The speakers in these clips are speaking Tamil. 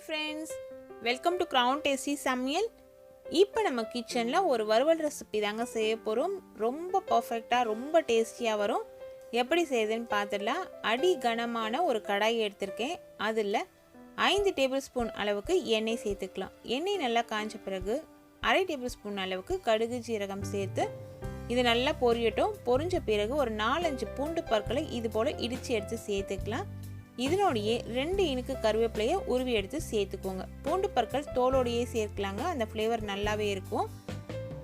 friends, welcome to Crown Tasty Samayal. இப்போ நம்ம கிச்சன்ல ஒரு வறுவல் ரெசிபி தாங்க செய்ய போறோம். ரொம்ப பெர்ஃபெக்ட்டா ரொம்ப டேஸ்டியா வரும். எப்படி செய்யறதுன்னு பார்த்துடலாம். அடி கனமான ஒரு கடாய் எடுத்துர்க்கேன். அதில் 5 டேபிள் ஸ்பூன் அளவுக்கு எண்ணெய் சேர்த்துக்கலாம். எண்ணெய் நல்லா காஞ்ச பிறகு 1/2 டேபிள் ஸ்பூன் அளவுக்கு கடுகு ஜீரகம் சேர்த்து இது நல்லா பொரியட்டும். பொரிஞ்ச பிறகு ஒரு 4-5 பூண்டு பற்களை இது போல இடிச்சு எடுத்து சேர்த்துக்கலாம். இதனோடையே 2 இனுக்கு கருவேப்பிலையை உருவி எடுத்து சேர்த்துக்கோங்க. பூண்டு பற்கள் தோலோடையே சேர்க்கலாங்க, அந்த ஃப்ளேவர் நல்லாவே இருக்கும்.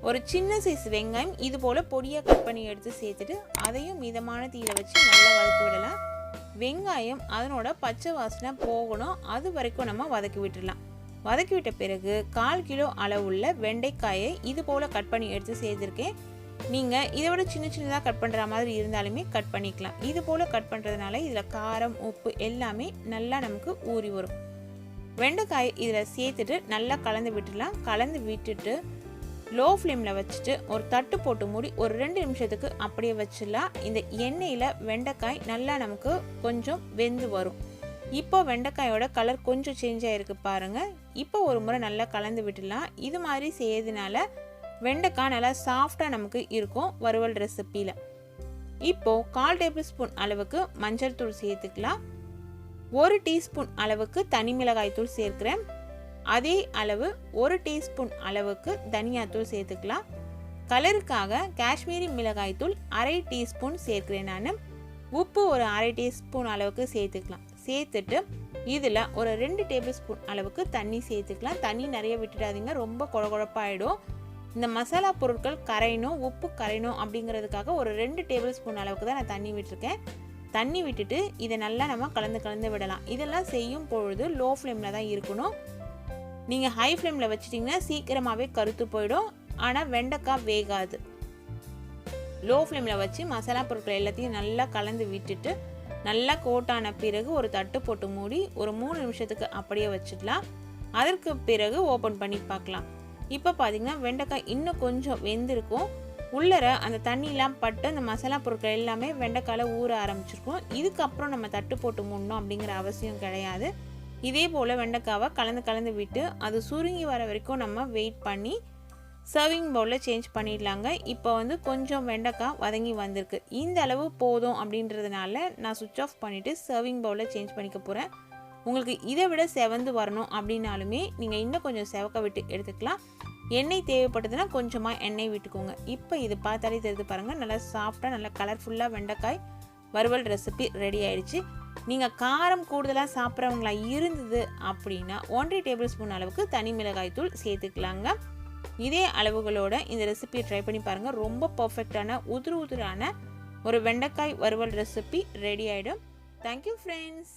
ஒரு சின்ன சைஸ் வெங்காயம் இது போல் பொடியாக கட் பண்ணி எடுத்து சேர்த்துட்டு அதையும் மிதமான தீயில வச்சு நல்லா வதக்கி விடலாம். வெங்காயம் அதனோட பச்சை வாசனை போகணும், அது வரைக்கும் நம்ம வதக்கி விட்டுடலாம். வதக்கி விட்ட பிறகு 1/4 கிலோ அளவுள்ள வெண்டைக்காயை இது போல் கட் பண்ணி எடுத்து சேர்த்துருக்கேன். நீங்கள் இதை விட சின்ன சின்னதாக கட் பண்ணுற மாதிரி இருந்தாலுமே கட் பண்ணிக்கலாம். இது போல் கட் பண்ணுறதுனால இதில் காரம் உப்பு எல்லாமே நல்லா நமக்கு ஊறி வரும். வெண்டைக்காய் இதில் சேர்த்துட்டு நல்லா கலந்து விட்டுடலாம். கலந்து விட்டுட்டு லோ ஃப்ளேமில் வச்சுட்டு ஒரு தட்டு போட்டு மூடி ஒரு 2 நிமிஷத்துக்கு அப்படியே வச்சிடலாம். இந்த எண்ணெயில் வெண்டைக்காய் நல்லா நமக்கு கொஞ்சம் வெந்து வரும். இப்போ வெண்டைக்காயோட கலர் கொஞ்சம் சேஞ்ச் ஆகிருக்கு பாருங்கள். இப்போ ஒரு முறை நல்லா கலந்து விட்டுடலாம். இது மாதிரி செய்யறதுனால வெண்டைக்காய் நல்லா சாஃப்டாக நமக்கு இருக்கும் வறுவல் ரெசிப்பியில். இப்போது 1/4 டேபிள் ஸ்பூன் அளவுக்கு மஞ்சள் தூள் சேர்த்துக்கலாம். 1 டீஸ்பூன் அளவுக்கு தனி மிளகாய் தூள் சேர்க்கிறேன். அதே அளவு 1 டீஸ்பூன் அளவுக்கு தனியாத்தூள் சேர்த்துக்கலாம். கலருக்காக காஷ்மீரி மிளகாய் தூள் 1/2 டீஸ்பூன் சேர்க்கிறேன். நான் உப்பு ஒரு 1/2 டீஸ்பூன் அளவுக்கு சேர்த்துக்கலாம். சேர்த்துட்டு இதில் ஒரு 2 டேபிள் ஸ்பூன் அளவுக்கு தண்ணி சேர்த்துக்கலாம். தண்ணி நிறைய விட்டுடாதீங்க, ரொம்ப குழகுழப்பாயிடும். இந்த மசாலா பொருட்கள் கரையணும், உப்பு கரையணும் அப்படிங்கிறதுக்காக ஒரு 2 டேபிள் ஸ்பூன் அளவுக்கு தான் நான் தண்ணி விட்டுருக்கேன். தண்ணி விட்டுட்டு இதை நல்லா நம்ம கலந்து விடலாம். இதெல்லாம் செய்யும் பொழுது லோ ஃப்ளேமில் தான் இருக்கணும். நீங்கள் ஹை ஃப்ளேமில் வச்சிட்டிங்கன்னா சீக்கிரமாகவே கருத்து போயிடும், ஆனால் வெண்டைக்காய் வேகாது. லோ ஃப்ளேமில் வச்சு மசாலா பொருட்கள் எல்லாத்தையும் நல்லா கலந்து விட்டுட்டு நல்லா கோட்டான பிறகு ஒரு தட்டு போட்டு மூடி ஒரு 3 நிமிஷத்துக்கு அப்படியே வச்சிடலாம். அதற்கு பிறகு ஓப்பன் பண்ணி பார்க்கலாம். இப்போ பார்த்தீங்கன்னா வெண்டைக்காய் இன்னும் கொஞ்சம் வெந்திருக்கும். உள்ளர அந்த தண்ணியெலாம் பட்டு அந்த மசாலா பொருட்கள் எல்லாமே வெண்டைக்காயில் ஊற ஆரம்பிச்சிருக்கும். இதுக்கப்புறம் நம்ம தட்டு போட்டு மூடணும் அப்படிங்கிற அவசியம் கிடையாது. இதே போல் வெண்டைக்காவை கலந்து விட்டு அது சுருங்கி வர வரைக்கும் நம்ம வெயிட் பண்ணி சர்விங் பவுலில் சேஞ்ச் பண்ணிடலாங்க. இப்போ கொஞ்சம் வெண்டைக்காய் வதங்கி வந்திருக்கு. இந்த அளவு போதும் அப்படின்றதுனால நான் சுவிட்ச் ஆஃப் பண்ணிவிட்டு சர்விங் பவுலில் சேஞ்ச் பண்ணிக்க போகிறேன். உங்களுக்கு இதை விட செவந்து வரணும் அப்படின்னாலுமே நீங்கள் இன்னும் கொஞ்சம் செவக்க விட்டு எடுத்துக்கலாம். எண்ணெய் தேவைப்பட்டதுன்னா கொஞ்சமாக எண்ணெய் விட்டுக்கோங்க. இப்போ இது பார்த்தாலே தெரிஞ்சு பாருங்கள், நல்லா சாஃப்டாக நல்லா கலர்ஃபுல்லாக வெண்டைக்காய் வறுவல் ரெசிபி ரெடி ஆயிடுச்சு. நீங்கள் காரம் கூடுதலாக சாப்பிட்றவங்களா இருந்தது அப்படின்னா 1/2 டேபிள் ஸ்பூன் அளவுக்கு தனி மிளகாய் தூள் சேர்த்துக்கலாங்க. இதே அளவுகளோட இந்த ரெசிபி ட்ரை பண்ணி பாருங்கள். ரொம்ப பர்ஃபெக்டான உதிரான ஒரு வெண்டைக்காய் வறுவல் ரெசிபி ரெடி ஆகிடும். Thank you friends.